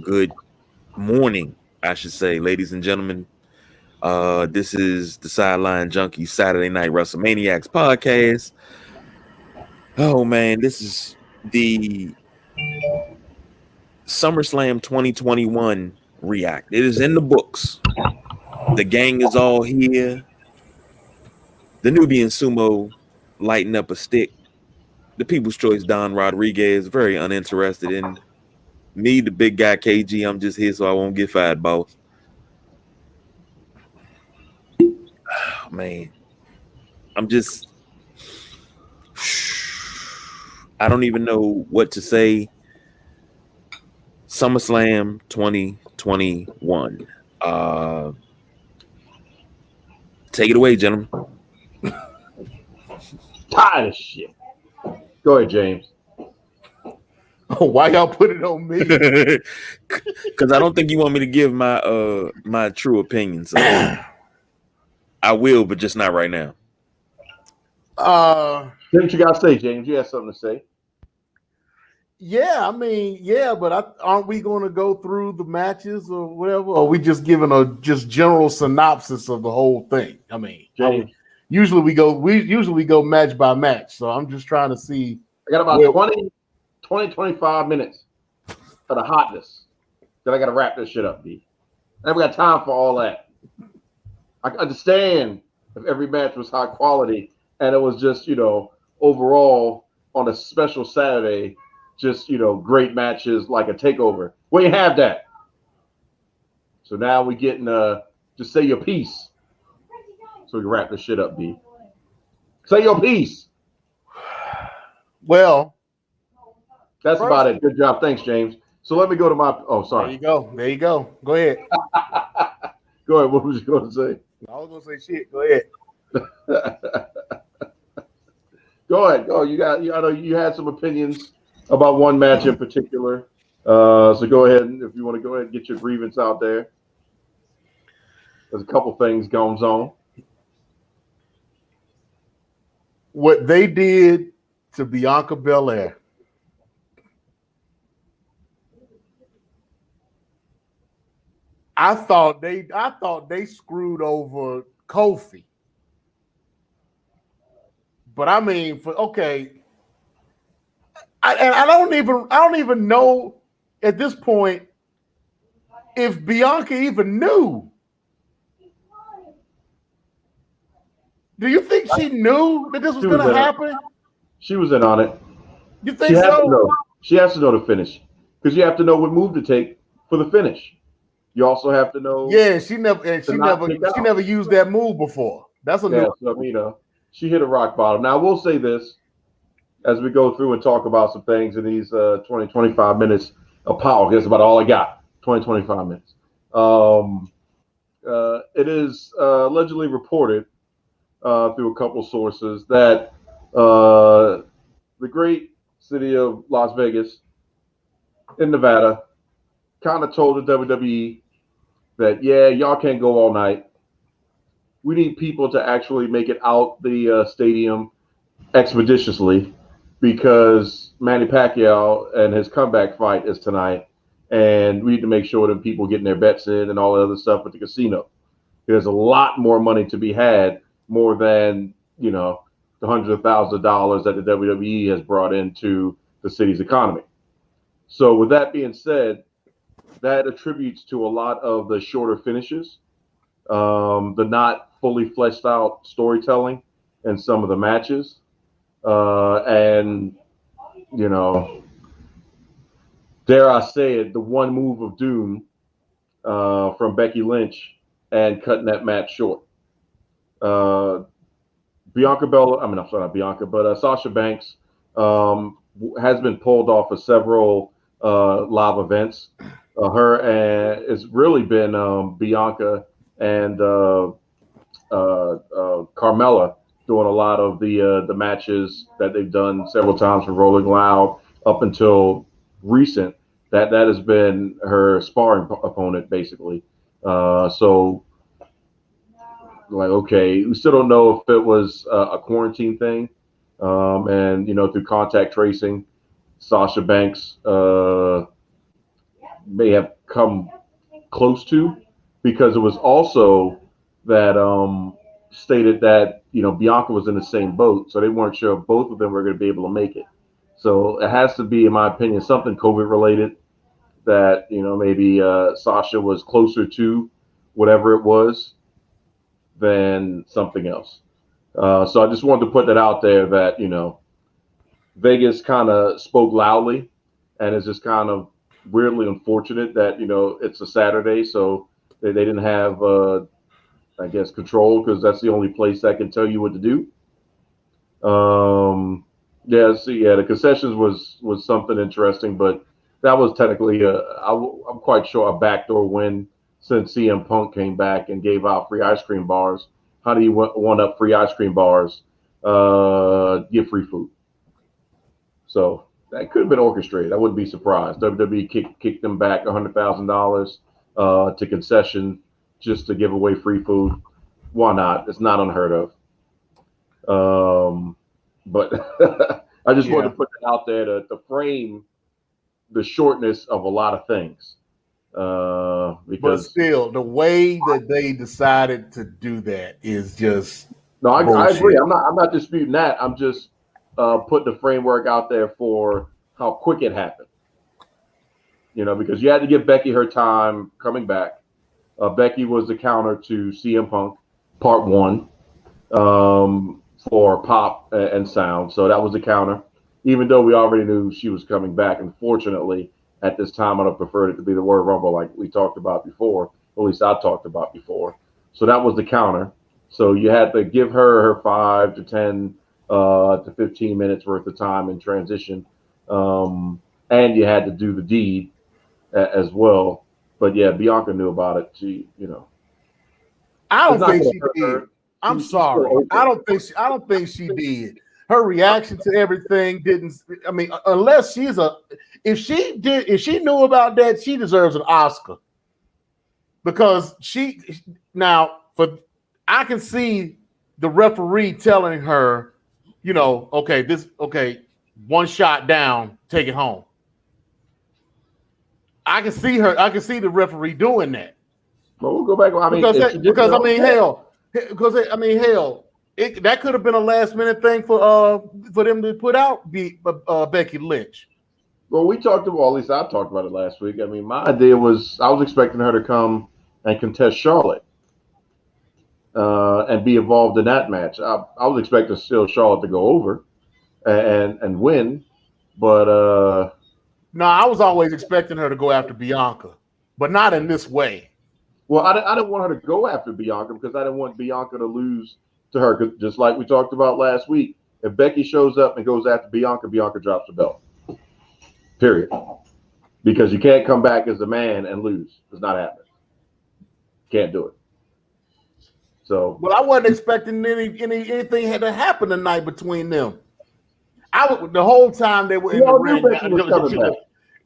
Good morning, I should say, ladies and gentlemen. This is the Sideline Junkies Saturday Night Wrestlemaniacs podcast. Oh man, this is the SummerSlam 2021 react. It is in the books. The gang is all here. The Nubian Sumo lighting up a stick. The People's Choice Don Rodriguez very uninterested in me, the big guy KG. I'm just here so I won't get fired, boss. Oh, man, I'm just. I don't even know what to say. SummerSlam 2021. Take it away, gentlemen. Tired of shit. Go ahead, James. Oh, why y'all put it on me? Because I don't think you want me to give my my true opinion. So I will, but just not right now. What you gotta say, James? You have something to say? Yeah, I mean, yeah, but aren't we going to go through the matches or whatever? Or are we just giving a just general synopsis of the whole thing? I mean, James. usually we go match by match. So I'm just trying to see. I got about 25 minutes for the hotness. Then I got to wrap this shit up, B. I never got time for all that. I understand if every match was high quality and it was just, overall on a special Saturday, just, great matches like a takeover. We ain't have that. So now we getting just say your piece. So we can wrap this shit up, B. Say your piece. Well, that's about it. Good job. Thanks, James. So let me go to my. Oh, sorry. There you go. Go ahead. Go ahead. What was you going to say? I was going to say shit. Go ahead. Go ahead. Go. I know you had some opinions about one match in particular. So go ahead, and if you want to go ahead and get your grievance out there. There's a couple things going on. What they did to Bianca Belair. I thought they screwed over Kofi. But I mean, I don't even know at this point if Bianca even knew. Do you think she knew that this was going to happen? She was in on it. You think so? She has to know the finish because you have to know what move to take for the finish. You also have to know. Yeah, she never used that move before. That's a new. So, she hit a rock bottom. Now I will say this as we go through and talk about some things in these 25 minutes of power. That's about all I got. 25 minutes. It is allegedly reported through a couple sources that the great city of Las Vegas in Nevada kind of told the WWE that, yeah, y'all can't go all night. We need people to actually make it out the stadium expeditiously because Manny Pacquiao and his comeback fight is tonight, and we need to make sure that people getting their bets in and all the other stuff at the casino. There's a lot more money to be had, more than, the hundreds of thousands of dollars that the WWE has brought into the city's economy. So with that being said, that attributes to a lot of the shorter finishes, the not fully fleshed out storytelling in some of the matches, and, dare I say it, the one move of doom from Becky Lynch and cutting that match short. Sasha Banks has been pulled off of several live events. It's really been Bianca and Carmella doing a lot of the matches that they've done several times for Rolling Loud up until recent. That has been her sparring opponent basically. Okay, we still don't know if it was a quarantine thing, and through contact tracing, Sasha Banks may have come close to, because it was also that stated that Bianca was in the same boat, so they weren't sure if both of them were going to be able to make it. So it has to be, in my opinion, something COVID related, that maybe Sasha was closer to whatever it was than something else. So I just wanted to put that out there, that Vegas kind of spoke loudly, and it's just kind of weirdly unfortunate that it's a Saturday, so they didn't have I guess control, because that's the only place that can tell you what to do. The concessions was something interesting, but that was technically I'm quite sure a backdoor win, since CM Punk came back and gave out free ice cream bars. How do you one up free ice cream bars? Give free food. So that could have been orchestrated. I wouldn't be surprised. WWE kicked them back $100,000 to concession just to give away free food. Why not? It's not unheard of. But I just wanted to put that out there to frame the shortness of a lot of things. Because, but still, the way that they decided to do that is just I agree. I'm not disputing that. I'm just putting the framework out there for how quick it happened. Because you had to give Becky her time coming back. Becky was the counter to CM Punk, part 1, for pop and sound. So that was the counter, even though we already knew she was coming back. Unfortunately, at this time, I'd have preferred it to be the Royal Rumble, like we talked about before, or at least I talked about before. So that was the counter. So you had to give her 5 to 10 to 15 minutes worth of time in transition. And you had to do the deed as well. But yeah, Bianca knew about it. She, I don't think she did. I'm sorry. I don't think she did. Her reaction to everything didn't. I mean, unless if she knew about that, she deserves an Oscar, because I can see the referee telling her, okay, one shot down, take it home. I can see the referee doing that. But we'll go back. That could have been a last minute thing for them to put out Becky Lynch. Well, we talked about, at least I talked about it last week. I mean, my idea was, I was expecting her to come and contest Charlotte and be involved in that match. I was expecting still Charlotte to go over and win, but no, I was always expecting her to go after Bianca, but not in this way. Well, I didn't want her to go after Bianca, because I didn't want Bianca to lose to her. 'Cause just like we talked about last week, if Becky shows up and goes after Bianca, Bianca drops the belt. Period. Because you can't come back as a man and lose. It's not happening. Can't do it. So, well, I wasn't expecting anything had to happen tonight between them. The whole time they were in the ring.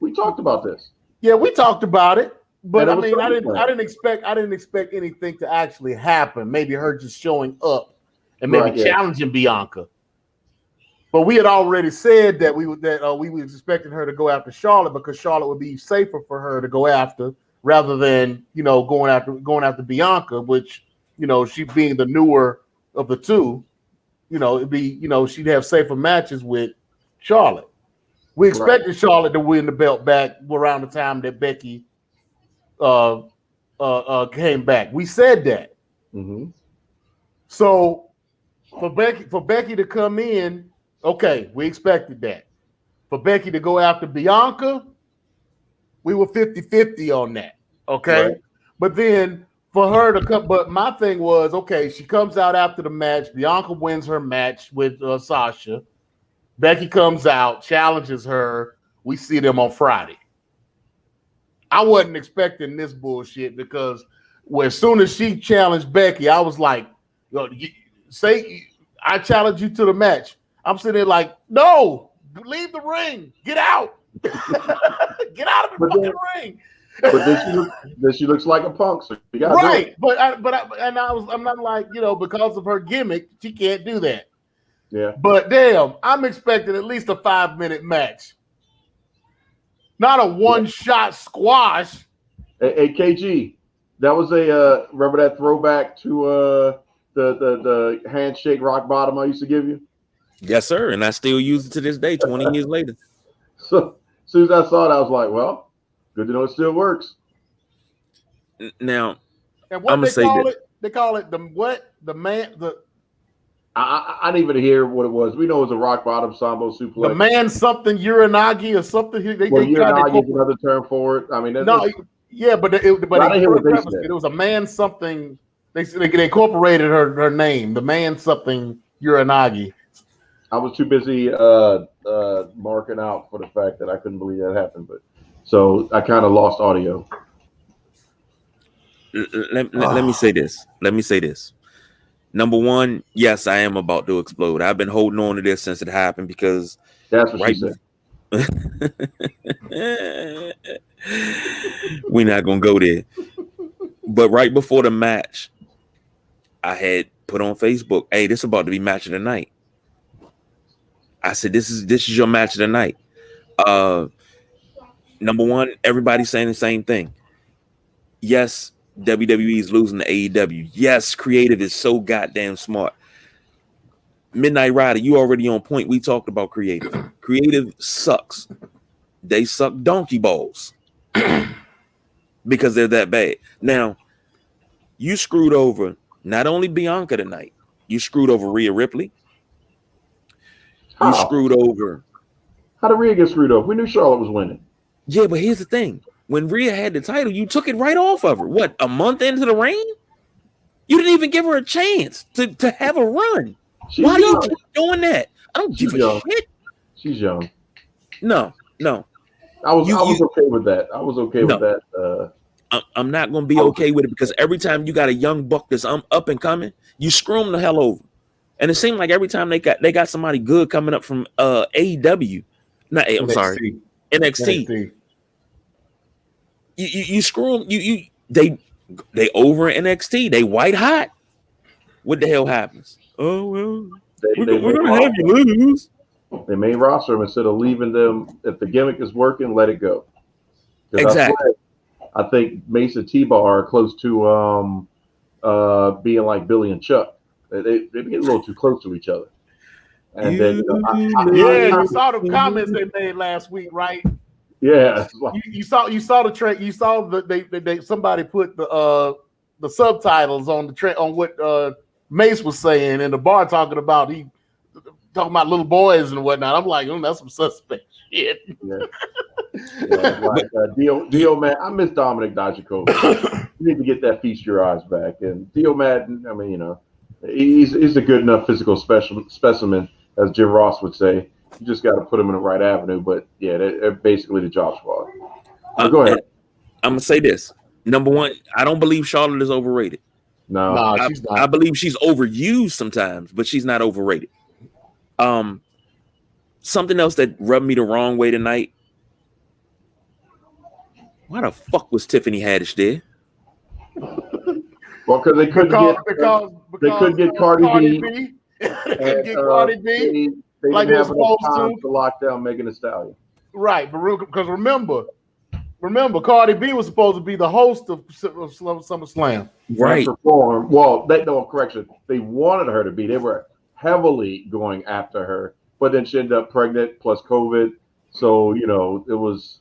We talked about this. Yeah, we talked about it. But I mean, I didn't expect anything to actually happen. Maybe her just showing up and maybe challenging Bianca. But we had already said that we were expecting her to go after Charlotte, because Charlotte would be safer for her to go after, rather than going after Bianca, which she being the newer of the two, it'd be she'd have safer matches with Charlotte. We expected Charlotte to win the belt back around the time that Becky came back. We said that. Mm-hmm. So for Becky to come in, okay, we expected that. For Becky to go after Bianca, we were 50-50 on that. Okay. Right. But then for her to come, but my thing was, okay, she comes out after the match. Bianca wins her match with Sasha. Becky comes out, challenges her. We see them on Friday. I wasn't expecting this bullshit, because as soon as she challenged Becky, I was like, say I challenge you to the match. I'm sitting there like, no, leave the ring. Get out. Get out of the fucking ring. But then she looks like a punk, so you gotta right. Do it. I'm not like, because of her gimmick, she can't do that. Yeah. But damn, I'm expecting at least a 5-minute match. Not a one-shot squash. Hey, KG, that was a remember that throwback to the handshake rock bottom I used to give you? Yes, sir. And I still use it to this day, 20 years later. So as soon as I saw it, I was like, well, good to know it still works. Now, And what I'ma they say call this. it? They call it the man I didn't even hear what it was. We know it was a rock bottom sambo suplex. the man something Uranagi or something. Well, Uranagi is another term for it. I mean, no, yeah, but I didn't hear what they said. It was a man something. They incorporated her name, the man something Uranagi. I was too busy marking out for the fact that I couldn't believe that happened, but so I kind of lost audio. Let me say this. Let me say this. Number one, yes, I am about to explode. I've been holding on to this since it happened because That's what she said. We're not gonna go there. But right before the match, I had put on Facebook, "Hey, this is about to be match of the night." I said, "This is your match of the night." Number one, everybody's saying the same thing. Yes, WWE is losing to AEW. Yes, creative is so goddamn smart. Midnight Rider, you already on point. We talked about creative. Creative sucks. They suck donkey balls because they're that bad. Now, you screwed over not only Bianca tonight, you screwed over Rhea Ripley. You screwed over. How did Rhea get screwed over? We knew Charlotte was winning. Yeah, but here's the thing. When Rhea had the title, you took it right off of her. What, a month into the reign? You didn't even give her a chance to have a run. Why do you keep doing that? I don't give a shit. She's young. No. I was okay with that. I was okay with that. I'm not going to be okay with it because every time you got a young buck that's up and coming, you screw them the hell over. And it seemed like every time they got somebody good coming up from AEW. I'm NXT. sorry, NXT. You screw them. They over NXT. They white hot. What the hell happens? Oh well, we're gonna have you lose. They made roster them instead of leaving them. If the gimmick is working, let it go. Exactly. I think Mace and T-Bar are close to being like Billy and Chuck. They get a little too close to each other. And then you saw the comments they made last week, right? Yeah, you saw the track. You saw they somebody put the subtitles on the on what Mace was saying in the bar talking about little boys and whatnot. I'm like, that's some suspect shit. Dio man, I miss Dominic Dijakovic. You need to get that feast your eyes back. And Dio Madden, I mean, he's a good enough physical specimen, as Jim Ross would say. You just got to put them in the right avenue. But yeah, they're basically the job squad. Go ahead. I'm gonna say this. Number one, I don't believe Charlotte is overrated. No, she's not. I believe she's overused sometimes, but she's not overrated. Something else that rubbed me the wrong way tonight. Why the fuck was Tiffany Haddish there? Well, because they couldn't get Cardi B. They couldn't get Cardi B. They like didn't they're have enough supposed time to lock down Megan Thee Stallion. Right, because remember, Cardi B was supposed to be the host of SummerSlam. Right. Well, correction. They wanted her to be. They were heavily going after her, but then she ended up pregnant plus COVID. So, it was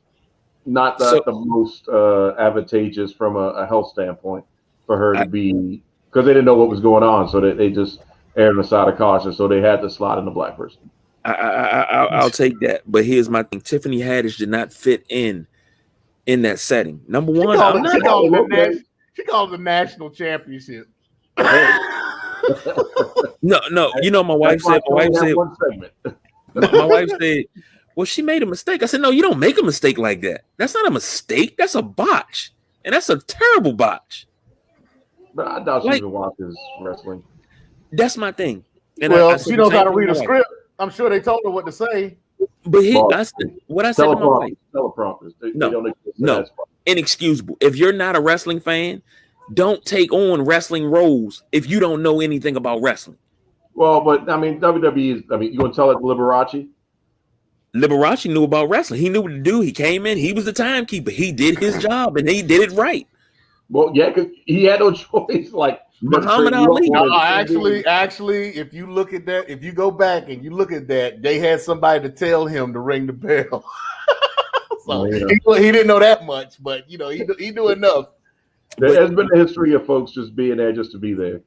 not the most advantageous from a health standpoint for her to be, because they didn't know what was going on. So they just erred on the side of caution. So they had to slot in the black person. I'll take that. But here's my thing. Tiffany Haddish did not fit in that setting. Number one, she called the national championship. No. My wife said, well, she made a mistake. I said, no, you don't make a mistake like that. That's not a mistake. That's a botch. And that's a terrible botch. But I doubt she even watches wrestling. That's my thing. And she knows how to read a script. I'm sure they told her what to say. But what I said to my wife. Teleprompters. No. Inexcusable. If you're not a wrestling fan, don't take on wrestling roles if you don't know anything about wrestling. Well, but I mean, WWE is. I mean, you gonna tell it to Liberace? Liberace knew about wrestling. He knew what to do. He came in. He was the timekeeper. He did his job, and he did it right. Well, yeah, because he had no choice. Like Muhammad Ali. Actually, if you look at that, if you go back and you look at that, they had somebody to tell him to ring the bell. So he didn't know that much, but you know, he knew enough. There's been a history of folks just being there just to be there.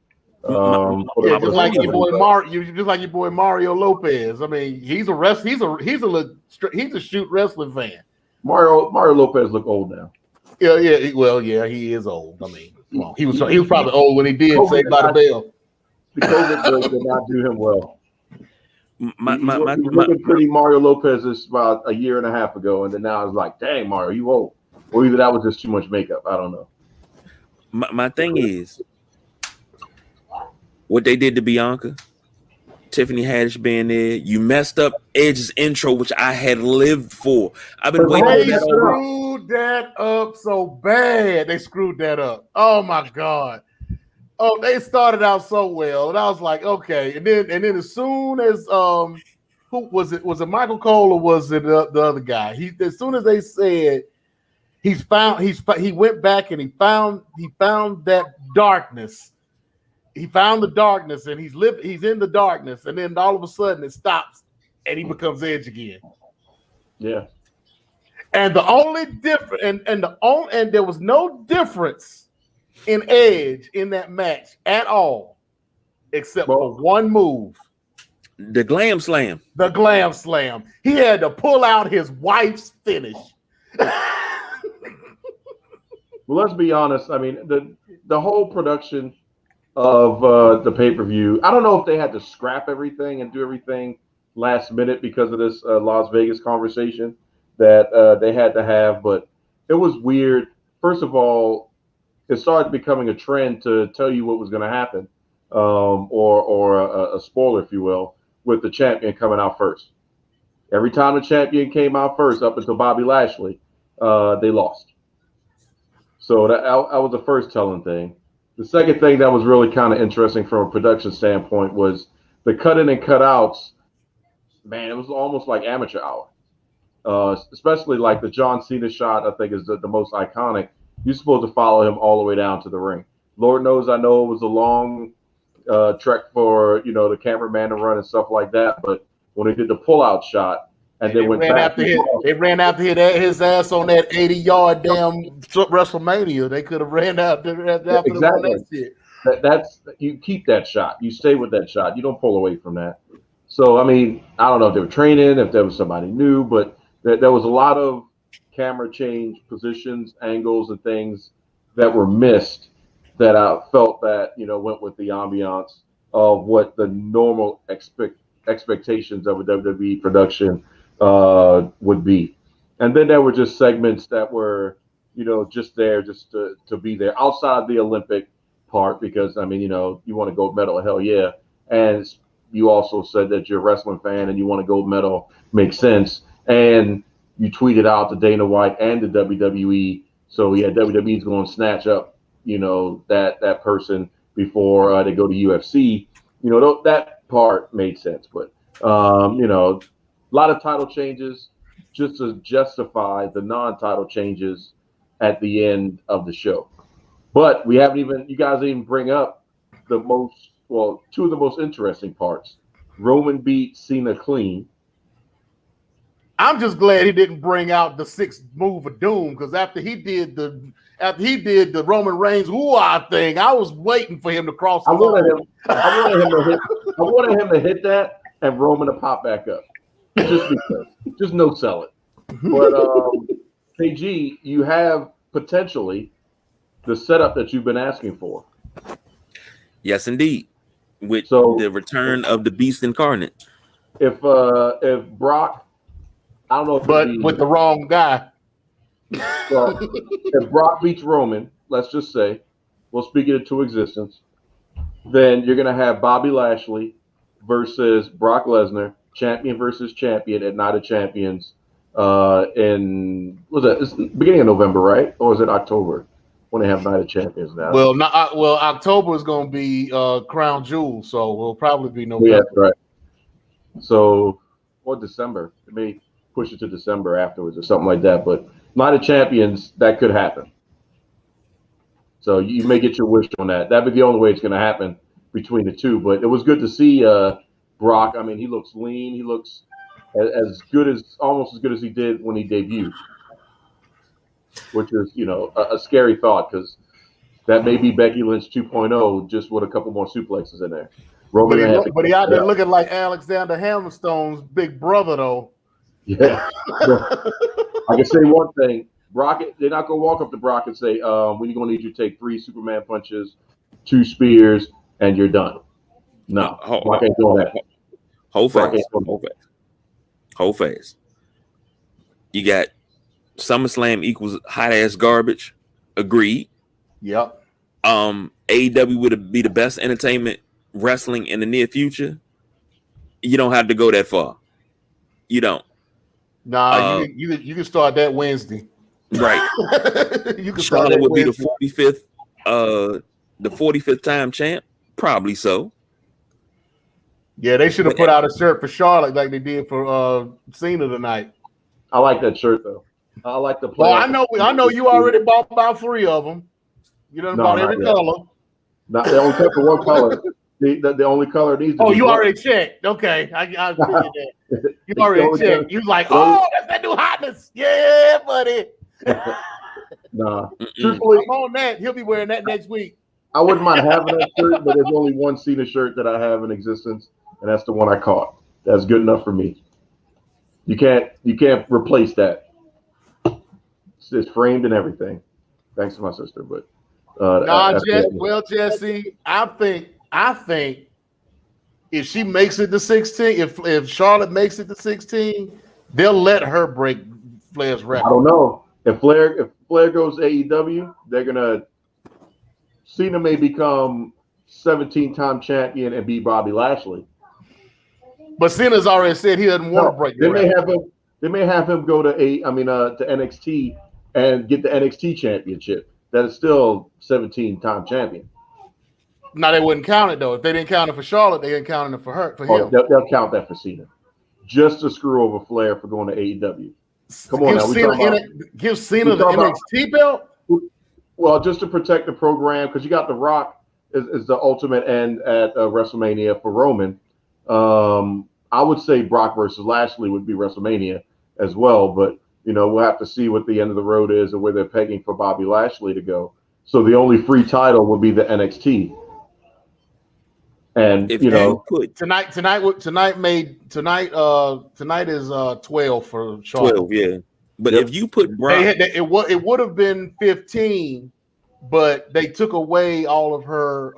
Just like your boy Mario Lopez. I mean, he's a shoot wrestling fan. Mario Lopez look old now. Yeah. Well, yeah, he is old. I mean, well, he was probably old when he did Saved by the Bell. The COVID break did not do him well. He's looking pretty Mario Lopez is about a year and a half ago, and then now it's like, dang, Mario, you old. Or either that was just too much makeup. I don't know. My thing is what they did to Bianca, Tiffany Haddish being there. You messed up Edge's intro, which I had lived for. I've been waiting. They screwed that up so bad. They screwed that up. Oh my God. Oh, they started out so well, and I was like, okay. And then as soon as who was it? Was it Michael Cole or was it the other guy? As soon as they said he went back and he found that darkness. He found the darkness and he's in the darkness, and then all of a sudden it stops and he becomes Edge again. Yeah. And the only difference and there was no difference in Edge in that match at all, except for one move. The Glam Slam. The Glam Slam. He had to pull out his wife's finish. Well, let's be honest. I mean, the whole production of the pay-per-view, I don't know if they had to scrap everything and do everything last minute because of this Las Vegas conversation that they had to have, but it was weird. First of all, it started becoming a trend to tell you what was going to happen, or a spoiler, if you will, with the champion coming out first. Every time the champion came out first, up until Bobby Lashley, they lost. So that was the first telling thing. The second thing that was really kind of interesting from a production standpoint was the cut-in and cut-outs. Man, it was almost like amateur hour. Especially like the John Cena shot, I think is the most iconic. You're supposed to follow him all the way down to the ring. Lord knows I know it was a long trek for, the cameraman to run and stuff like that. But when they did the pull-out shot and then went back. They ran out to hit his ass on that 80-yard damn Wrestlemania. They could have ran out there after exactly. that shit. That's you keep that shot. You stay with that shot. You don't pull away from that. So, I mean, I don't know if they were training, if there was somebody new, but there was a lot of camera change positions, angles, and things that were missed that I felt that, went with the ambiance of what the normal expectations of a WWE production would be. And then there were just segments that were, just there just to be there outside the Olympic part because, I mean, you want a gold medal, hell yeah. And you also said that you're a wrestling fan and you want a gold medal, makes sense. And you tweeted out to Dana White and the WWE. So yeah, WWE's going to snatch up, that person before they go to UFC. That part made sense. But, a lot of title changes just to justify the non-title changes at the end of the show. But you guys didn't even bring up two of the most interesting parts. Roman beat Cena clean. I'm just glad he didn't bring out the sixth move of doom because after he did the Roman Reigns ooh-ah thing, I was waiting for him to cross. I wanted him to hit that and Roman to pop back up. Just because. Just no sell it. But KG, you have potentially the setup that you've been asking for. Yes, indeed. With the return of the Beast Incarnate. If Brock, I don't know if with the wrong guy. Well, if Brock beats Roman, let's just say, we'll speak it into existence, then you're going to have Bobby Lashley versus Brock Lesnar, champion versus champion at Night of Champions it's the beginning of November, right? Or is it October when they have Night of Champions now? Well, October is going to be Crown Jewel, so it'll probably be November. Yeah, right. So, or December. push it to December afterwards or something like that. But Night of Champions, that could happen. So you may get your wish on that. That'd be the only way it's going to happen between the two. But it was good to see Brock. I mean, he looks lean. He looks almost as good as he did when he debuted, which is, a scary thought because that may be Becky Lynch 2.0 just with a couple more suplexes in there. But he out there looking like Alexander Hammerstone's big brother, though. Yeah. I can say one thing. Brock, they're not going to walk up to Brock and say, we're going to need you to take 3 Superman punches, 2 spears, and you're done. No. Brock ain't doing that. Hold fast. You got SummerSlam equals hot-ass garbage. Agreed. Yep. AEW would be the best entertainment wrestling in the near future. You don't have to go that far. You don't. Nah, you can start that Wednesday. Right. You can Charlotte would be the 45th time champ. Probably so. Yeah, they should have put out a shirt for Charlotte like they did for Cena tonight. I like that shirt though. I like the play. Well, I know you already bought about 3 of them. You done bought every color. Not they only kept for one color. The only color needs to be you black. already checked. Okay. I figured that. You already checked. You was like, that's that new hotness. Yeah, buddy. Nah. Truthfully, I'm on that. He'll be wearing that next week. I wouldn't mind having that shirt, but there's only one Cena shirt that I have in existence, and that's the one I caught. That's good enough for me. You can't replace that. It's framed and everything. Thanks to my sister, but Jesse, I think if she makes it to 16, if Charlotte makes it to 16, they'll let her break Flair's record. I don't know. If Flair goes to AEW, they're gonna Cena may become 17-time champion and beat Bobby Lashley. But Cena's already said he doesn't want to break the record. They may have him go to NXT and get the NXT championship. That is still 17-time champion. No, they wouldn't count it though. If they didn't count it for Charlotte, they didn't count it for him. They'll count that for Cena, just to screw over Flair for going to AEW. Come on now, give Cena the NXT belt. Well, just to protect the program, because you got The Rock is the ultimate end at WrestleMania for Roman. I would say Brock versus Lashley would be WrestleMania as well, but we'll have to see what the end of the road is and where they're pegging for Bobby Lashley to go. So the only free title would be the NXT. And tonight is 12 for Charlotte. 12, yeah. But if you put Brock, it would have been 15, but they took away all of her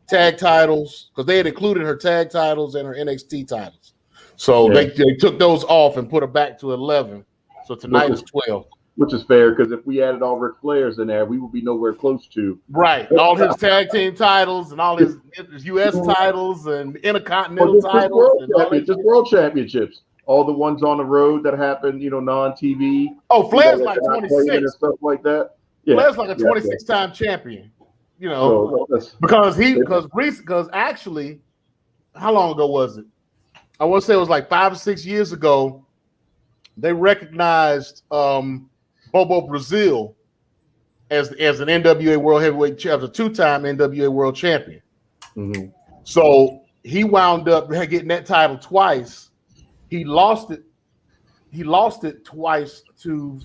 tag titles because they had included her tag titles and her NXT titles. So they took those off and put her back to 11. So tonight is 12. Which is fair because if we added all Ric Flair's in there, we would be nowhere close to. Right. All his tag team titles and all his U.S. titles and Intercontinental titles. Just world championships. All the ones on the road that happened, non-TV. Oh, Flair's like 26. And stuff like that. Yeah. Flair's like a 26-time champion. Because actually, how long ago was it? I want to say it was like 5 or 6 years ago. They recognized Bobo Brazil as an NWA World Heavyweight Champion, as a 2-time NWA World Champion. Mm-hmm. So he wound up getting that title twice. He lost it twice to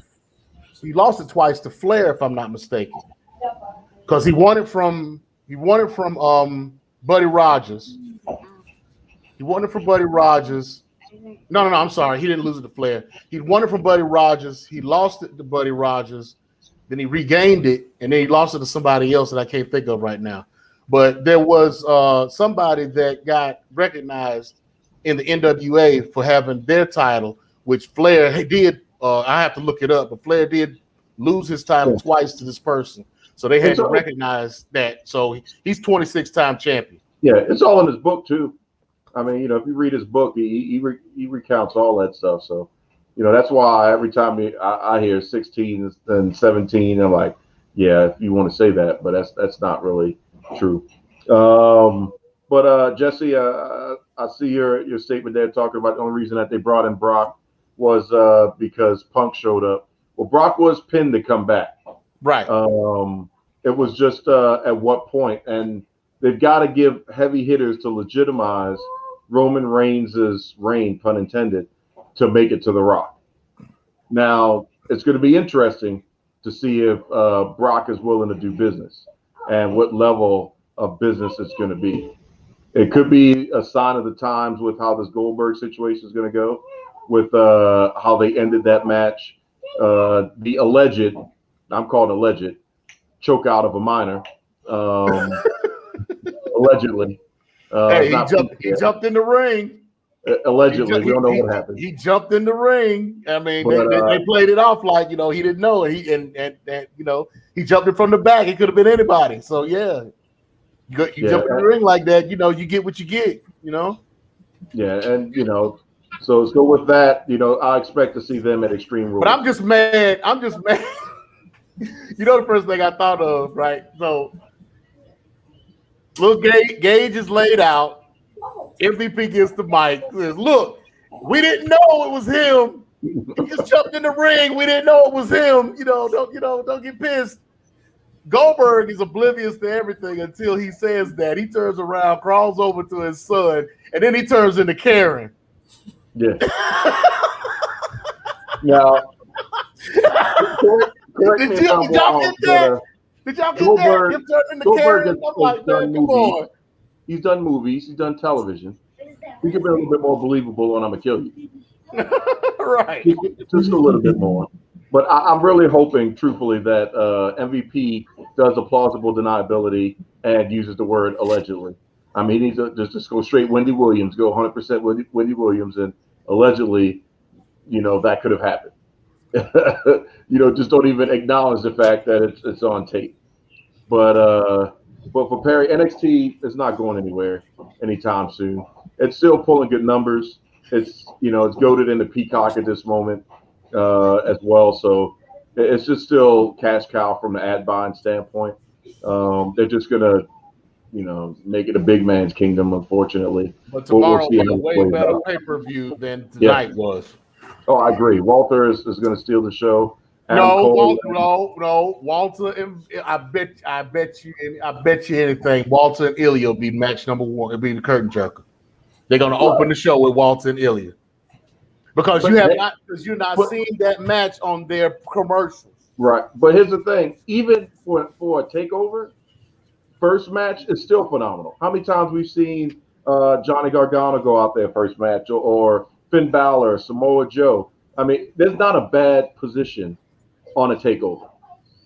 Flair, if I'm not mistaken, because he won it from Buddy Rogers. He won it from Buddy Rogers. No, I'm sorry. He didn't lose it to Flair. He won it from Buddy Rogers. He lost it to Buddy Rogers. Then he regained it, and then he lost it to somebody else that I can't think of right now. But there was somebody that got recognized in the NWA for having their title, which Flair did. I have to look it up, but Flair did lose his title twice to this person. So they had to recognize that. So he's 26-time champion. Yeah, it's all in his book, too. I mean, if you read his book, he recounts all that stuff. So, that's why every time I hear 16 and 17, I'm like, yeah, if you want to say that, but that's not really true. But Jesse, I see your statement there talking about the only reason that they brought in Brock was because Punk showed up. Well, Brock was pinned to come back. Right. It was just at what point, and they've got to give heavy hitters to legitimize Roman Reigns' reign, pun intended, to make it to The Rock. Now, it's going to be interesting to see if Brock is willing to do business and what level of business it's going to be. It could be a sign of the times with how this Goldberg situation is going to go, with how they ended that match. The alleged, I'm calling alleged, choke out of a minor, allegedly. Hey, he jumped in the ring. Allegedly, we don't know what happened. He jumped in the ring. I mean, they played it off like, he didn't know. He jumped in from the back. It could have been anybody. So yeah, you jump in the ring like that. You get what you get. Yeah, and so let's go with that. I expect to see them at Extreme Rules. But I'm just mad. The first thing I thought of, right? So, look, Gage is laid out. MVP gets the mic. Says, "Look, we didn't know it was him. He just jumped in the ring. We didn't know it was him. Don't get pissed." Goldberg is oblivious to everything until he says that. He turns around, crawls over to his son, and then he turns into Karen. Yeah. Now, did y'all get that? Did y'all get that? Him turning into Karen. I'm like, man, come on. He's done movies. He's done television. He could be a little bit more believable on "I'm gonna kill you." Right. Just a little bit more. But I'm really hoping, truthfully, that MVP does a plausible deniability and uses the word allegedly. I mean, he needs to just go straight Wendy Williams, go 100% Wendy Williams, and allegedly, that could have happened. Just don't even acknowledge the fact that it's on tape. But for Perry, NXT is not going anywhere anytime soon. It's still pulling good numbers. It's goated into Peacock at this moment as well. So it's just still cash cow from the ad buying standpoint. They're just gonna, make it a big man's kingdom, unfortunately. But tomorrow will be a way better pay-per-view than tonight was. Oh, I agree. Walter is going to steal the show. No, Walter. And I bet you anything. Walter and Ilya will be match number one. It'll be the curtain jerker. They're going to open the show with Walter and Ilya because you're not seeing that match on their commercials. Right, but here's the thing: even for a takeover, first match is still phenomenal. How many times we've seen Johnny Gargano go out there first match, or Finn Balor, Samoa Joe? I mean, there's not a bad position on a takeover.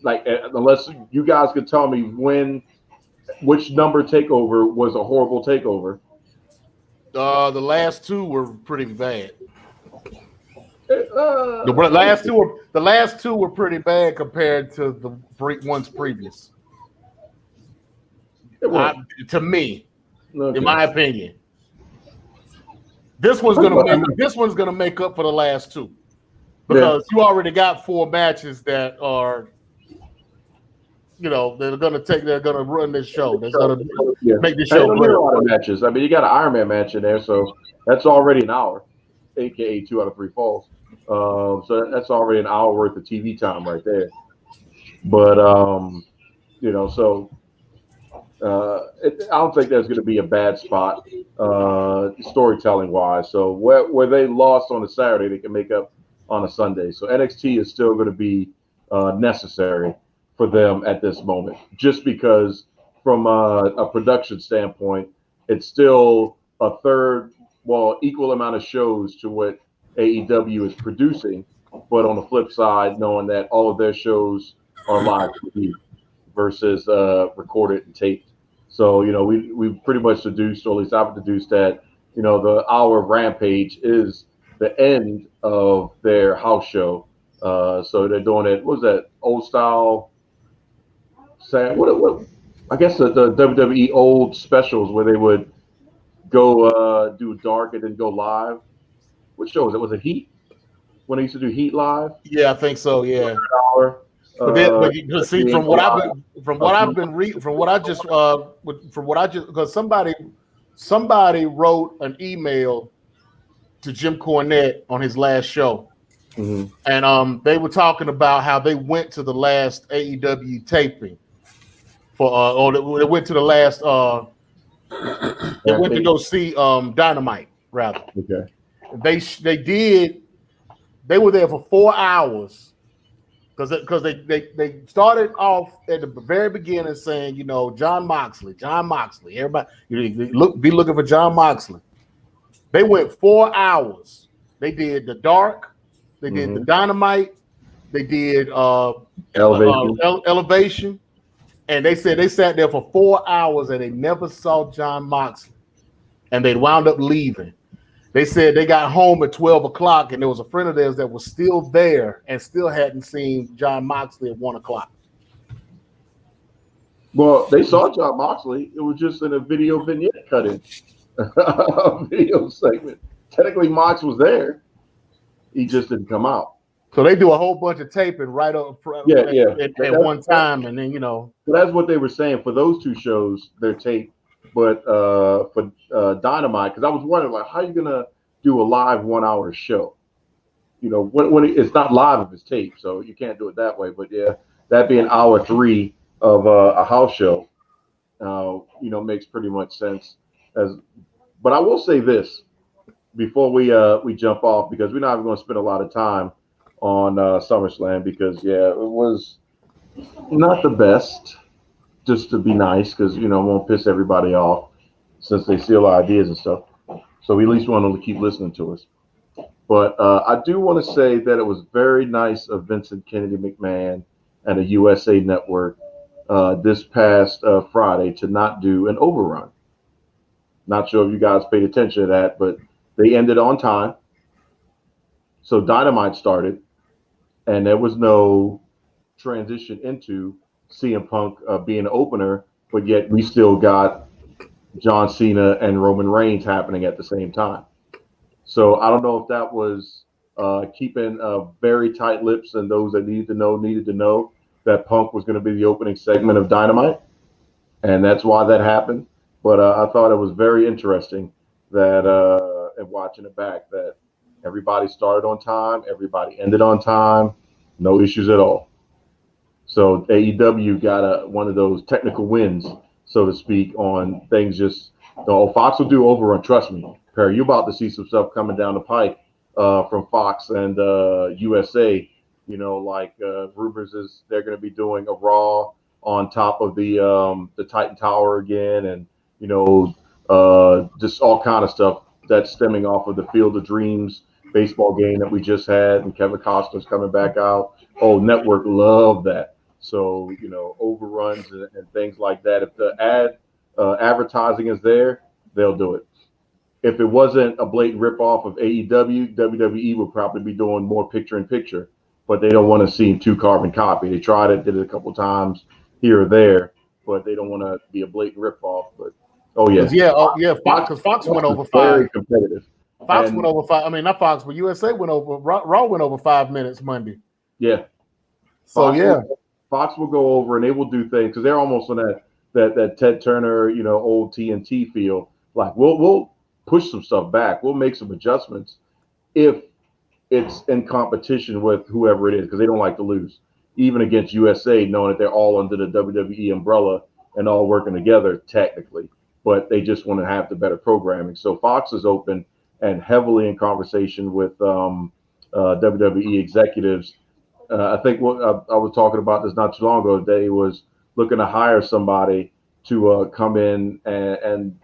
Like, unless you guys could tell me which number takeover was a horrible takeover. The last two were pretty bad. The last two were pretty bad compared to the ones previous. To me, in my opinion, this one's gonna make up for the last two because you already got 4 matches that are, they're gonna run this show. They're gonna make this show. A lot of matches. I mean, you got an Iron Man match in there, so that's already an hour, aka 2 out of 3 falls. So that's already an hour worth of TV time right there. But I don't think there's going to be a bad spot storytelling wise. So where they lost on a Saturday, they can make up on a Sunday. So NXT is still going to be necessary for them at this moment, just because from a production standpoint, it's still a third, equal amount of shows to what AEW is producing. But on the flip side, knowing that all of their shows are live TV versus recorded and taped. So, we pretty much deduced, or at least I've deduced that, the hour of Rampage is the end of their house show. So they're doing it, what was that, old style, what I guess the WWE old specials where they would go do dark and then go live. What show was it? Was it Heat? When they used to do Heat live? Yeah, I think so, yeah. Because somebody wrote an email to Jim Cornette on his last show, Mm-hmm. and they were talking about how they went to the last AEW taping for, or they went to the last. They went to go see Dynamite rather. Okay. They were there for 4 hours because they started off at the very beginning saying, John Moxley, everybody be looking for John Moxley. They went 4 hours. They did the Dark, they did the Dynamite, they did Elevation, and they said they sat there for 4 hours and they never saw John Moxley, and they wound up leaving. They said they got home at 12 o'clock, and there was a friend of theirs that was still there and still hadn't seen John Moxley at 1 o'clock. Well, they saw John Moxley. It was just in a video vignette cut-in, a video segment. Technically, Mox was there. He just didn't come out. So they do a whole bunch of taping right up at one time, and then So that's what they were saying for those two shows. They're taped. But for Dynamite, because I was wondering, like, how are you gonna do a live 1 hour show? When it's not live if it's taped, so you can't do it that way. But yeah, that being hour 3 of a house show, makes pretty much sense. But I will say this before we jump off, because we're not even going to spend a lot of time on SummerSlam, because it was not the best. Just to be nice, because won't piss everybody off since they steal our ideas and stuff. So we at least want them to keep listening to us. But I do want to say that it was very nice of Vincent Kennedy McMahon and the USA Network this past Friday to not do an overrun. Not sure if you guys paid attention to that, but they ended on time. So Dynamite started, and there was no transition into CM Punk being an opener, but yet we still got John Cena and Roman Reigns happening at the same time. So I don't know if that was keeping very tight lips, and those that needed to know that Punk was going to be the opening segment of Dynamite, and that's why that happened. But I thought it was very interesting that, and watching it back, that everybody started on time, everybody ended on time, no issues at all. So AEW got one of those technical wins, so to speak, on things. Just Fox will do overrun. Trust me, Perry, you're about to see some stuff coming down the pike from Fox and USA. Rumors is they're going to be doing a Raw on top of the Titan Tower again, and just all kind of stuff that's stemming off of the Field of Dreams baseball game that we just had, and Kevin Costner's coming back out. Oh, network love that. So, overruns and things like that. If the advertising is there, they'll do it. If it wasn't a blatant ripoff of AEW, WWE would probably be doing more picture-in-picture, but they don't want to seem too carbon copy. They tried it, did it a couple times here or there, but they don't want to be a blatant ripoff. But, Fox went over 5. Very competitive. Fox went over 5. I mean, not Fox, but USA went over. Raw went over 5 minutes Monday. Yeah. Fox will go over, and they will do things because they're almost on that Ted Turner, old TNT feel. Like we'll push some stuff back. We'll make some adjustments if it's in competition with whoever it is, because they don't like to lose, even against USA, knowing that they're all under the WWE umbrella and all working together technically, but they just want to have the better programming. So Fox is open and heavily in conversation with WWE executives. I think what I was talking about this not too long ago, they was looking to hire somebody to come in and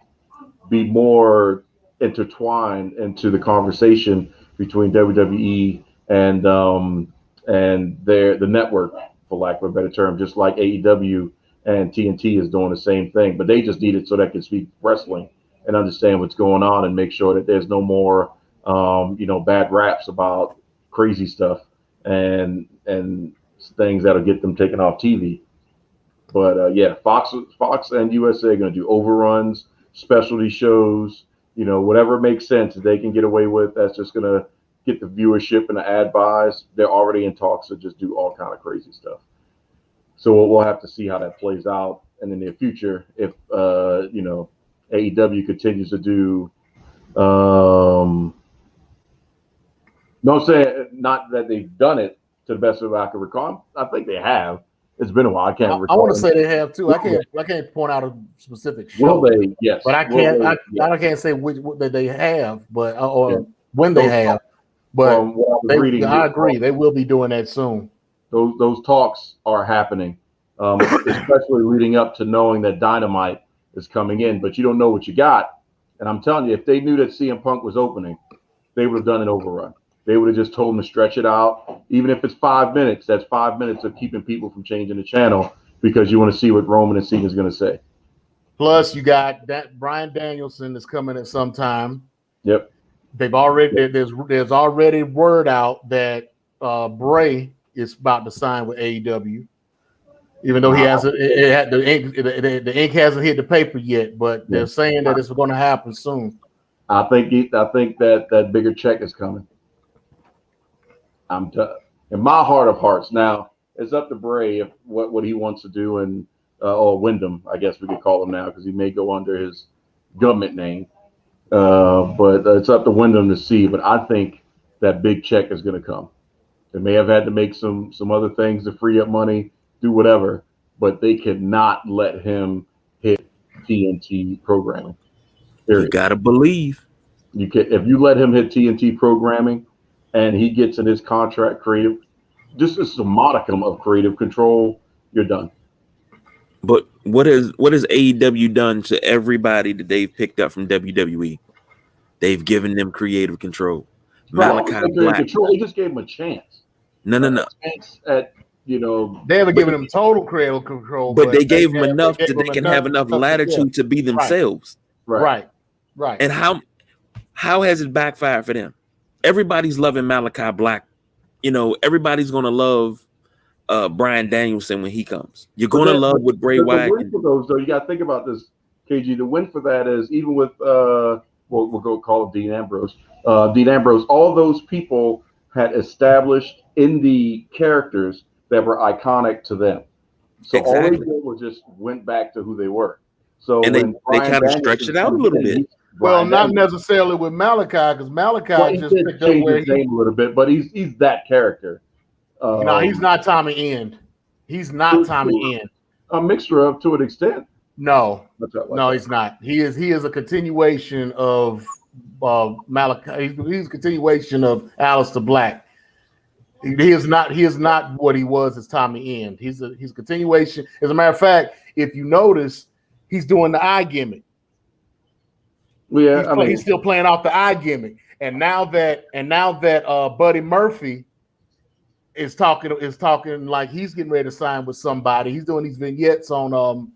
be more intertwined into the conversation between WWE and the network, for lack of a better term, just like AEW and TNT is doing the same thing. But they just need it so they can speak wrestling and understand what's going on and make sure that there's no more bad raps about crazy stuff and things that'll get them taken off TV. But Fox and USA are going to do overruns, specialty shows, whatever makes sense that they can get away with. That's just going to get the viewership and the ad buys. They're already in talks to just do all kind of crazy stuff. So we'll have to see how that plays out in the near future. If AEW continues to do No, I'm saying not that they've done it to the best of I can recall. I think they have. It's been a while. I can't recall. I want to say they have too. I can't point out a specific show. Will they? Yes. But I can't. I can't say what that they have, but or when they have. But I agree. They will be doing that soon. Those talks are happening, especially leading up to knowing that Dynamite is coming in. But you don't know what you got. And I'm telling you, if they knew that CM Punk was opening, they would have done an overrun. They would have just told him to stretch it out. Even if it's 5 minutes, that's 5 minutes of keeping people from changing the channel because you want to see what Roman and Cena is going to say. Plus, you got that Bryan Danielson is coming at some time. Yep. They've already there's already word out that Bray is about to sign with AEW, even though he hasn't. The ink hasn't hit the paper yet, but they're saying that it's going to happen soon. I think that bigger check is coming. In my heart of hearts. Now it's up to Bray if what he wants to do, and or Wyndham, I guess we could call him now because he may go under his government name. But it's up to Wyndham to see. But I think that big check is going to come. They may have had to make some other things to free up money, do whatever, but they cannot let him hit TNT programming. Period. You gotta believe. You can if you let him hit TNT programming. And he gets in his contract creative, just a modicum of creative control, you're done. But what has AEW done to everybody that they've picked up from WWE? They've given them creative control. Malachi Black. Control. They just gave him a chance. No. A chance at they haven't given him total creative control, but they gave him enough that they can have enough latitude to be themselves. Right. And how has it backfired for them? Everybody's loving Malachi Black. Everybody's going to love Bryan Danielson when he comes. You're going to love what Bray Wyatt. The win for those, though, you got to think about this, KG. The win for that is even with, we'll go call it Dean Ambrose. All those people had established in the characters that were iconic to them. So all they did was just went back to who they were. So and they kind of stretched it out a little bit. Well, not necessarily with Malachi, because Malachi just picked up where his name a little bit, but he's that character. No, he's not Tommy End. He's not Tommy End. A mixture of to an extent. No, he's not. He is a continuation of Malachi. He's a continuation of Aleister Black. He is not what he was as Tommy End. He's a continuation. As a matter of fact, if you notice, he's doing the eye gimmick. Yeah, he's still playing off the eye gimmick, and now that Buddy Murphy is talking like he's getting ready to sign with somebody. He's doing these vignettes on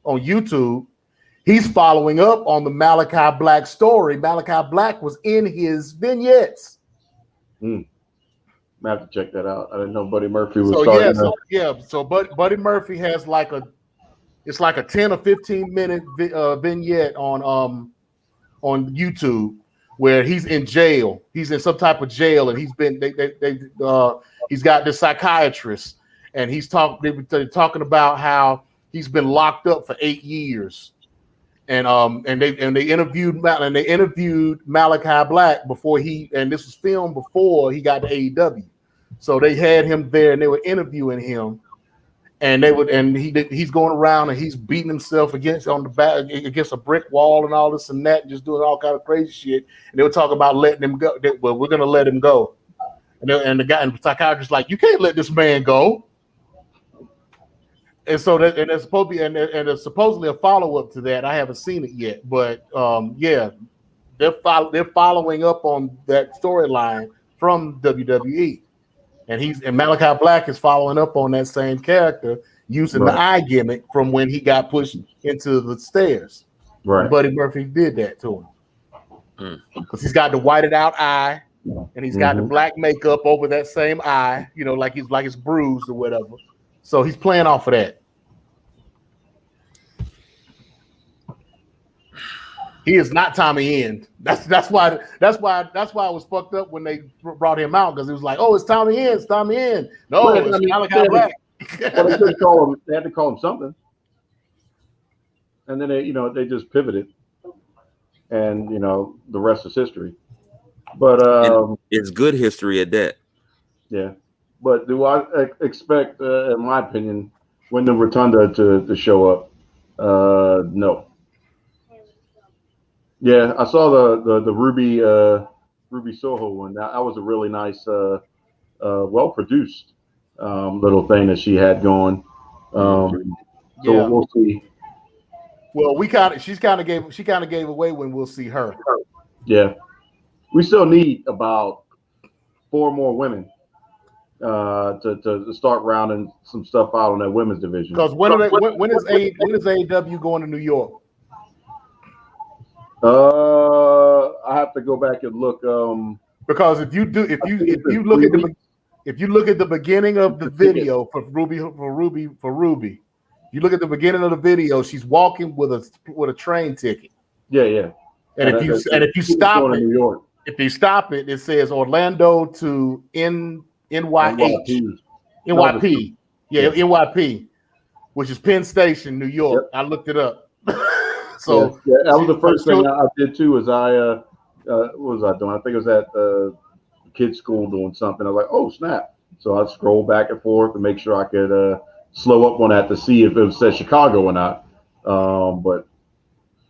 YouTube. He's following up on the Malachi Black story. Malachi Black was in his vignettes. I have to check that out. I didn't know Buddy Murphy was. So Buddy Murphy has it's like a 10 or 15 minute vignette on YouTube where he's in jail. He's in some type of jail, and he's got this psychiatrist, and they're talking about how he's been locked up for 8 years, and they interviewed Malachi Black before this was filmed before he got to AEW, so they had him there and they were interviewing him. And he's going around and he's beating himself against a brick wall and all this and that, and just doing all kind of crazy shit. And they were talking about letting him go. Well, we're gonna let him go. And the psychiatrist like, you can't let this man go. And so there's supposed to be and there's supposedly a follow up to that. I haven't seen it yet, but they're following up on that storyline from WWE. And Malachi Black is following up on that same character using the eye gimmick from when he got pushed into the stairs. Right. Buddy Murphy did that to him. Because he's got the whited out eye and he's got the black makeup over that same eye, like it's bruised or whatever. So he's playing off of that. He is not Tommy End. That's why it was fucked up when they brought him out, because it was like, oh, it's Tommy End. It's Tommy End. No, it's Malachi Black. Well, they had to call him something, and then they just pivoted, and the rest is history. But And it's good history at that. yeah. But do I expect, in my opinion, Wyndham Rotunda to show up? No. Yeah, I saw the Ruby Soho one. That was a really nice, well produced little thing that she had going. So Yeah. we'll see. Well, she kind of gave away when we'll see her. Yeah, we still need about 4 more women to start rounding some stuff out on that women's division. Because when is AEW going to New York? I have to go back and look. Because if you look at the beginning of the video for Ruby, you look at the beginning of the video, she's walking with a train ticket. Yeah. And if you stop it, it says Orlando to NYP. Yeah, NYP, which is Penn Station, New York. Yep. I looked it up. So yeah, that was the first thing I did too. Is what was I doing? I think it was at kids' school doing something. I was like, oh snap! So I scrolled back and forth to make sure I could slow up on that to see if it said Chicago or not. But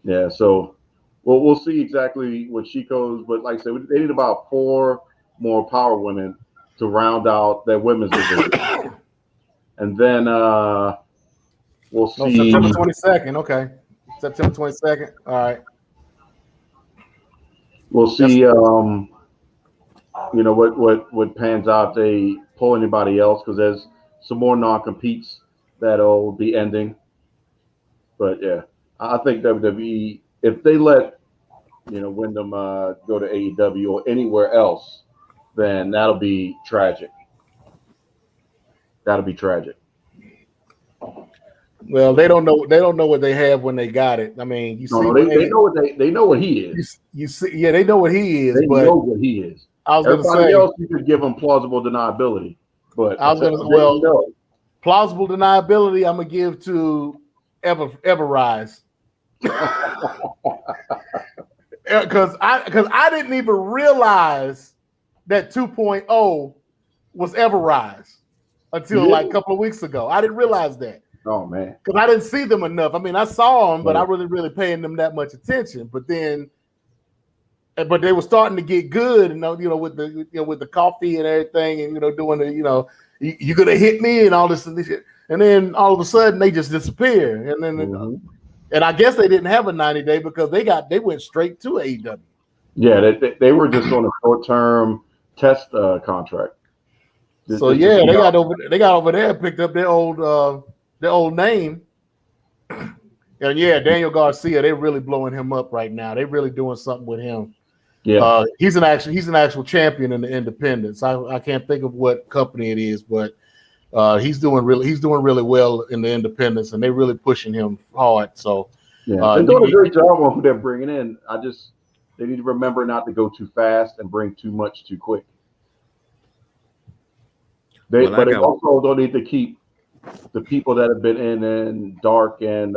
yeah, so we'll see exactly what she goes. But like I said, they need about 4 more power women to round out their women's division, and then we'll see. September 22nd. Okay, September 22nd. All right. We'll see. You know what pans out. They pull anybody else because there's some more non-competes that'll be ending. But yeah, I think WWE, if they let Wyndham go to AEW or anywhere else, then that'll be tragic. That'll be tragic. Well, they don't know what they have when they got it. I mean, they know what he is. You see, yeah, they know what he is. They know what he is. I was going to say, else you could give them plausible deniability, but I was going to plausible deniability. I'm gonna give to Everrise because I didn't even realize that 2.0 was Everrise until like a couple of weeks ago. I didn't realize that. Oh man, because I didn't see them enough. I mean, I saw them, but I wasn't really paying them that much attention. But they were starting to get good, and with the coffee and everything, and doing the you're gonna hit me and all this and this shit. And then all of a sudden they just disappear. And then and I guess they didn't have a 90-day because they went straight to AEW. Yeah, they were just on a short-term test contract. So yeah, they got over there, picked up their old name. And yeah, Daniel Garcia, they're really blowing him up right now. They're really doing something with him. Yeah, he's an actual champion in the independents. I can't think of what company it is, but he's doing really well in the independents, and they're really pushing him hard. So yeah, they're doing a great job on who they're bringing in. They need to remember not to go too fast and bring too much too quick. They also don't need to keep the people that have been in Dark and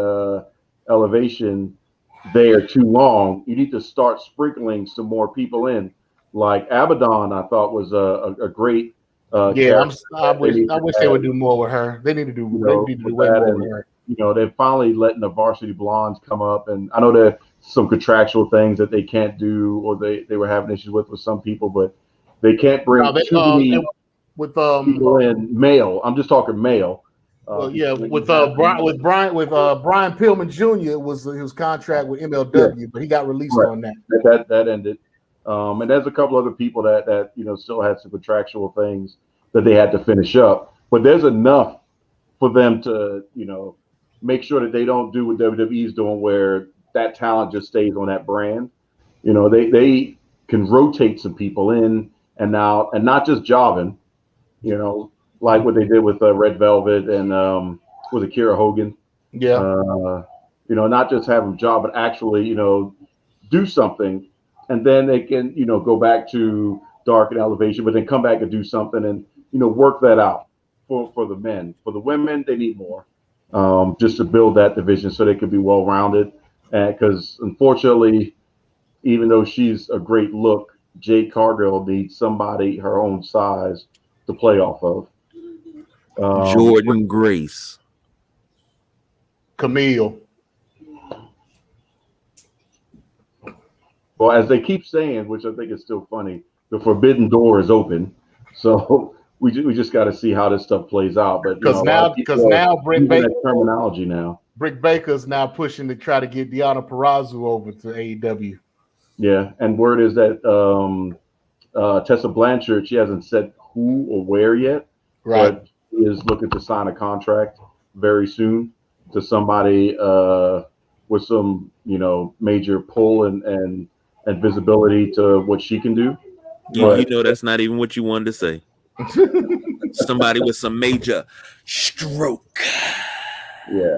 Elevation there too long. You need to start sprinkling some more people in. Like Abaddon, I thought was a great. I wish they would do more with her. They need to do way more with her. They're finally letting the Varsity Blondes come up, and I know there are some contractual things that they can't do, or they were having issues with some people, but they can't bring too many people in male. I'm just talking male. With Brian Pillman Jr. It was his contract with MLW, but he got released on that. That ended. And there's a couple other people that still had some contractual things that they had to finish up. But there's enough for them to make sure that they don't do what WWE is doing, where that talent just stays on that brand. They can rotate some people in and not just jobbing. Like what they did with Red Velvet and with Akira Hogan. Yeah. Not just have them job, but actually, do something, and then they can, go back to Dark and Elevation, but then come back and do something and, work that out for the men. For the women, they need more, just to build that division so they could be well-rounded. Because unfortunately, even though she's a great look, Jade Cargill needs somebody her own size to play off of. Jordan Grace. Camille. Well, as they keep saying, which I think is still funny, the forbidden door is open. So we just got to see how this stuff plays out. But Because now Britt Baker terminology now. Britt Baker's now pushing to try to get Deonna Purrazzo over to AEW. Yeah, and word is that Tessa Blanchard, she hasn't said who or where yet, right? But she is looking to sign a contract very soon to somebody with some, major pull and visibility to what she can do. You know that's not even what you wanted to say. Somebody with some major stroke. Yeah.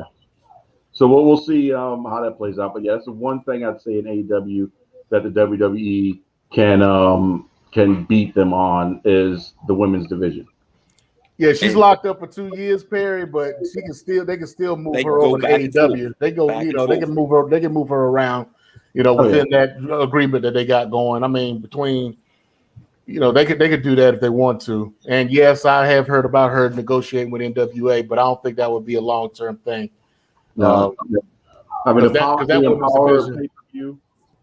So we'll see how that plays out. But yeah, that's the one thing I'd say in AEW that the WWE can beat them on is the women's division. Yeah, she's locked up for 2 years, Perry, but they can still move her over to AEW. They can move her around, within that agreement that they got going. I mean, between they could do that if they want to. And yes, I have heard about her negotiating with NWA, but I don't think that would be a long-term thing. No, I mean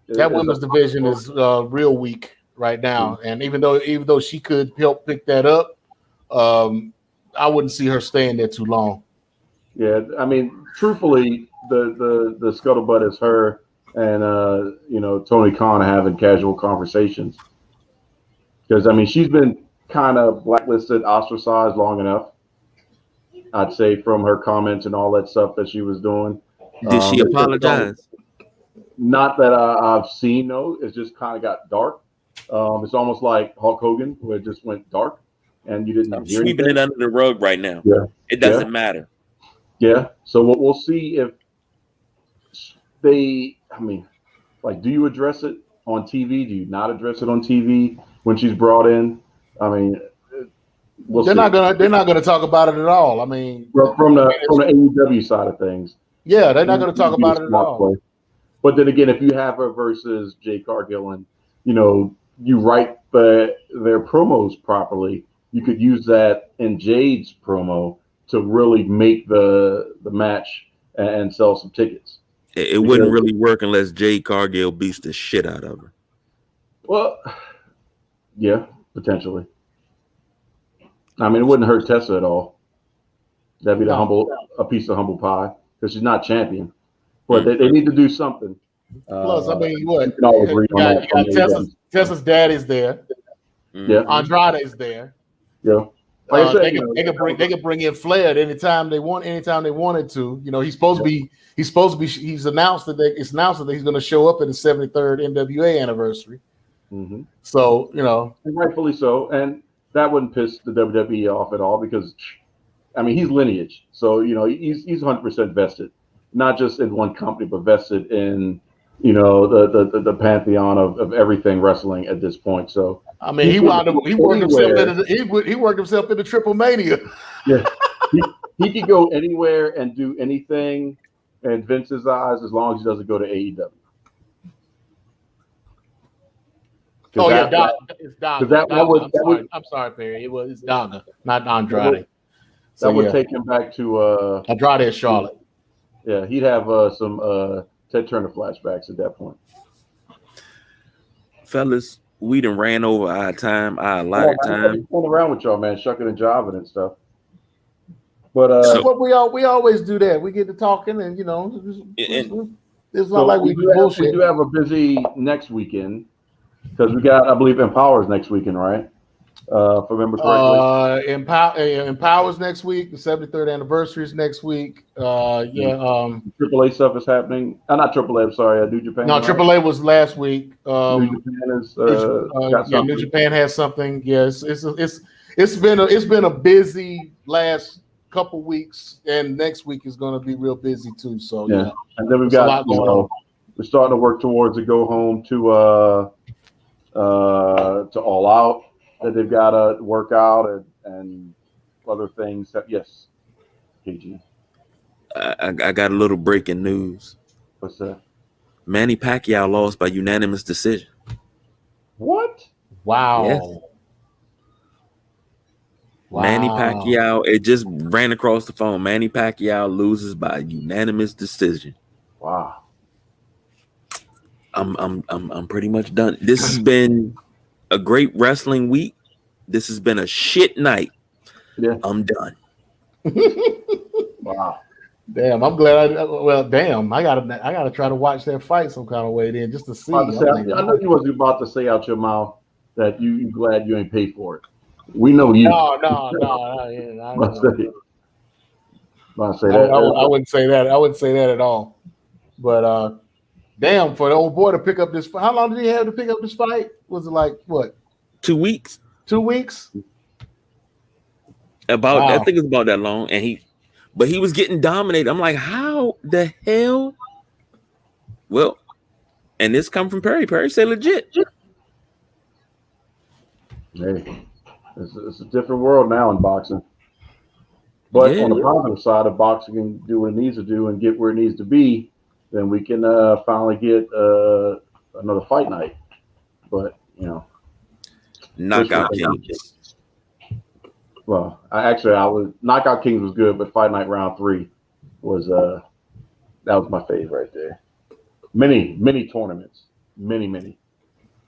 that women's division is real weak right now. And even though she could help pick that up, I wouldn't see her staying there too long. Yeah, I mean, truthfully, the scuttlebutt is her and Tony Khan having casual conversations. Because, I mean, she's been kind of blacklisted, ostracized long enough, I'd say, from her comments and all that stuff that she was doing. Did she apologize? Not that I've seen, no. It's just kind of got dark. It's almost like Hulk Hogan, where it just went dark, and you didn't hear sweeping anything. it under the rug right now. Yeah. It doesn't matter. Yeah. So we'll see if they, do you address it on TV? Do you not address it on TV when she's brought in? I mean, they're not gonna talk about it at all. I mean, from the AEW side of things. Yeah, they're not gonna talk about it at all. Play. But then again, if you have her versus Jade Cargill and you write their promos properly, you could use that in Jade's promo to really make the match and sell some tickets. It wouldn't really work unless Jade Cargill beats the shit out of her. Well, yeah, potentially. I mean, it wouldn't hurt Tessa at all. That'd be a piece of humble pie because she's not champion. But they need to do something. Plus, I mean, what? You can all agree on that. Tessa's dad is there. Yeah. Anndrade is there. Yeah. Like I said, they could bring in Flair anytime they wanted to. He's announced that he's going to show up at the 73rd NWA anniversary. Mm-hmm. So, and rightfully so. And that wouldn't piss the WWE off at all because, I mean, he's lineage. So, he's 100% vested, not just in one company, but vested in, the pantheon of everything wrestling at this point. So, I mean, he worked himself into Triple Mania. Yeah, he could go anywhere and do anything in Vince's eyes as long as he doesn't go to AEW. Oh yeah, it's Daga. I'm sorry, Perry. It's Daga, not Andrade. That would take him back to Andrade and Charlotte. Yeah, he'd have some Ted Turner flashbacks at that point. Fellas, we done ran over our time, our allotted time. Going around with y'all, man, shucking and jiving and stuff. But what we always do that. We get to talking, and it's not like we do bullshit. We do have a busy next weekend because we got, I believe, Empower's next weekend, right? If I remember correctly. Empower's next week. The 73rd anniversary is next week. AAA stuff is happening. Not AAA. I'm sorry. New Japan. No, AAA was last week. New Japan is. New Japan has something. Yes, it's been a busy last couple weeks, and next week is going to be real busy too. So yeah, and then we've got a lot going on. We're starting to work towards a go home to All Out that they've got to work out and other things. Yes, KG. I got a little breaking news. What's that? Manny Pacquiao lost by unanimous decision. What? Wow. Yes. Wow. Manny Pacquiao, it just ran across the phone. Manny Pacquiao loses by unanimous decision. Wow. I'm pretty much done. This has been a great wrestling week. This has been a shit night. Yeah. I'm done. Wow. Damn, I'm glad. I gotta try to watch that fight some kind of way then, just to see. I know you wasn't about to say out your mouth that you glad you ain't paid for it. We know you. No. I wouldn't say that. I wouldn't say that at all. But damn, for the old boy to pick up this. How long did he have to pick up this fight? Was it like what? 2 weeks. 2 weeks. About I think it's about that long, and he was getting dominated. I'm like, how the hell? Well, and this come from Perry. Perry said legit. Hey, it's a different world now in boxing. But on the positive side, if boxing can do what it needs to do and get where it needs to be, then we can finally get another fight night. But Knockout Kings. Well, Knockout Kings was good, but Fight Night Round 3 was that was my favorite right there. Many tournaments, many.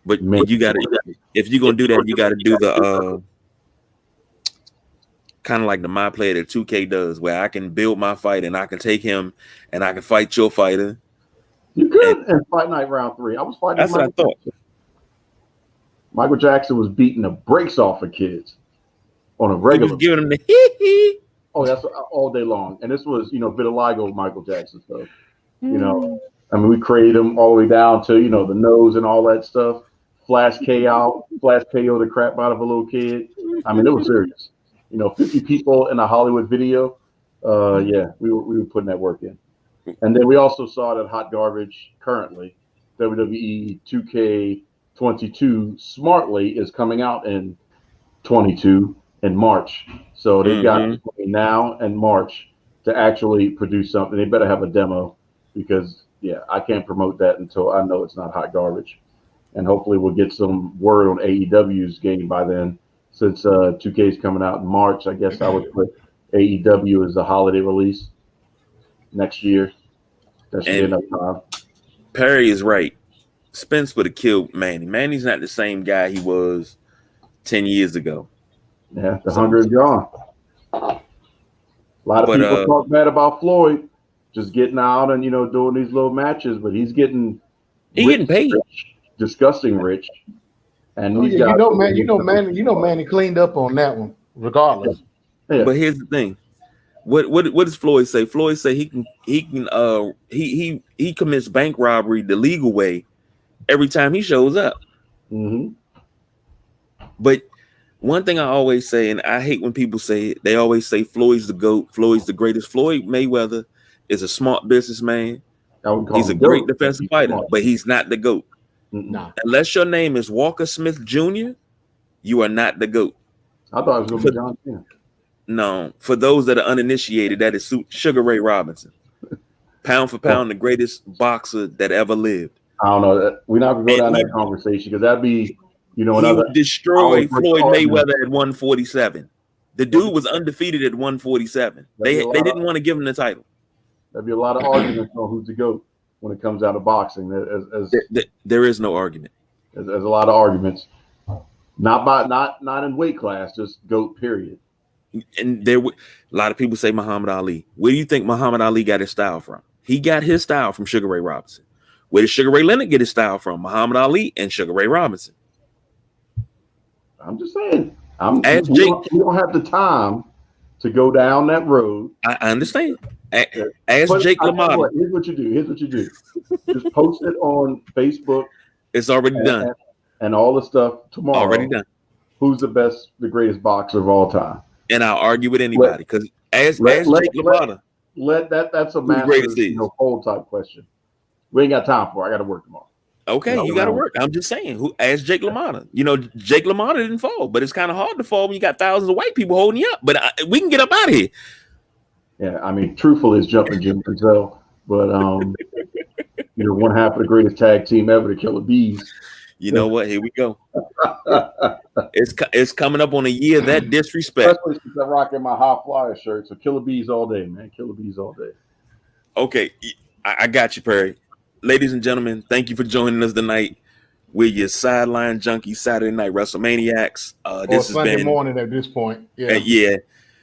But you gotta, if you're gonna do that, you gotta do the kind of like the My Player that 2K does, where I can build my fight and I can take him and I can fight your fighter. You could in Fight Night Round 3. I was fighting. That's what I thought. Michael Jackson was beating the brakes off of kids on a regular. He was giving them the hee. Oh, that's all day long. And this was, vitiligo Michael Jackson. So, we created him all the way down to, the nose and all that stuff. Flash KO the crap out of a little kid. I mean, it was serious. 50 people in a Hollywood video. We were putting that work in. And then we also saw that Hot Garbage currently, WWE 2K22 Smartly is coming out in 22 in March. So they've got now and March to actually produce something. They better have a demo because, I can't promote that until I know it's not Hot Garbage. And hopefully we'll get some word on AEW's game by then. Since 2K is coming out in March, I guess I would put AEW as the holiday release next year. That should be enough time. Perry is right. Spence would have killed Manny. Manny's not the same guy he was 10 years ago. Yeah, the hunger is gone. A lot of people talk bad about Floyd just getting out and doing these little matches, but he's getting paid, disgusting rich. And Manny cleaned up on that one, regardless. Yeah. But here's the thing: what does Floyd say? Floyd say he commits bank robbery the legal way every time he shows up. Mm-hmm. But one thing I always say, and I hate when people say it, they always say Floyd's the GOAT, Floyd's the greatest. Floyd Mayweather is a smart businessman. He's a great defensive fighter, but he's not the GOAT. Nah. Unless your name is Walker Smith Jr., you are not the GOAT. I thought it was going to be John Cena. No, for those that are uninitiated, that is Sugar Ray Robinson. Pound for pound, the greatest boxer that ever lived. I don't know. We're not going to go down that conversation because that'd be, he would destroy Floyd Mayweather at 147. The dude was undefeated at 147. They didn't want to give him the title. There'd be a lot of arguments on who's the GOAT when it comes down to boxing. There is no argument. There's a lot of arguments. Not in weight class, just GOAT, period. And a lot of people say Muhammad Ali. Where do you think Muhammad Ali got his style from? He got his style from Sugar Ray Robinson. Where did Sugar Ray Leonard get his style from? Muhammad Ali and Sugar Ray Robinson. I'm just saying. We don't have the time to go down that road. I understand. Ask Jake LaMotta. Here's what you do. Just post it on Facebook. It's already done. And all the stuff tomorrow. Already done. Who's the greatest boxer of all time? And I'll argue with anybody because ask Jake LaMotta. That's a massive poll type question. We ain't got time for it. I got to work tomorrow. Okay, you got to work. I'm just saying. Ask Jake LaMotta. Jake LaMotta didn't fall, but it's kind of hard to fall when you got thousands of white people holding you up. But we can get up out of here. Yeah, I mean, truthfully, it's jumping Jim Brazil, but one half of the greatest tag team ever, the Killer Bees. You know what? Here we go. It's coming up on a year of that disrespect. Especially since I'm rocking my high flyer shirt. So Killer Bees all day, man. Killer Bees all day. Okay, I got you, Perry. Ladies and gentlemen, thank you for joining us tonight. We're your sideline junkie Saturday night Wrestlemaniacs. Or This has Sunday been morning at this point. Yeah. yeah.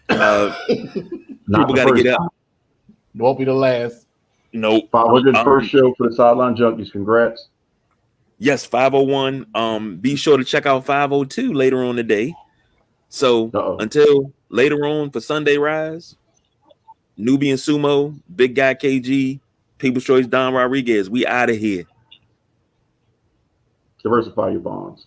Not People the got to first get up. time. Won't be the last. Nope. 501st show for the Sideline Junkies. Congrats. Yes, 501. Be sure to check out 502 later on today. So until later on for Sunday Rise, Nubian Sumo, Big Guy KG, People's Choice Don Rodriguez, we out of here. Diversify your bonds.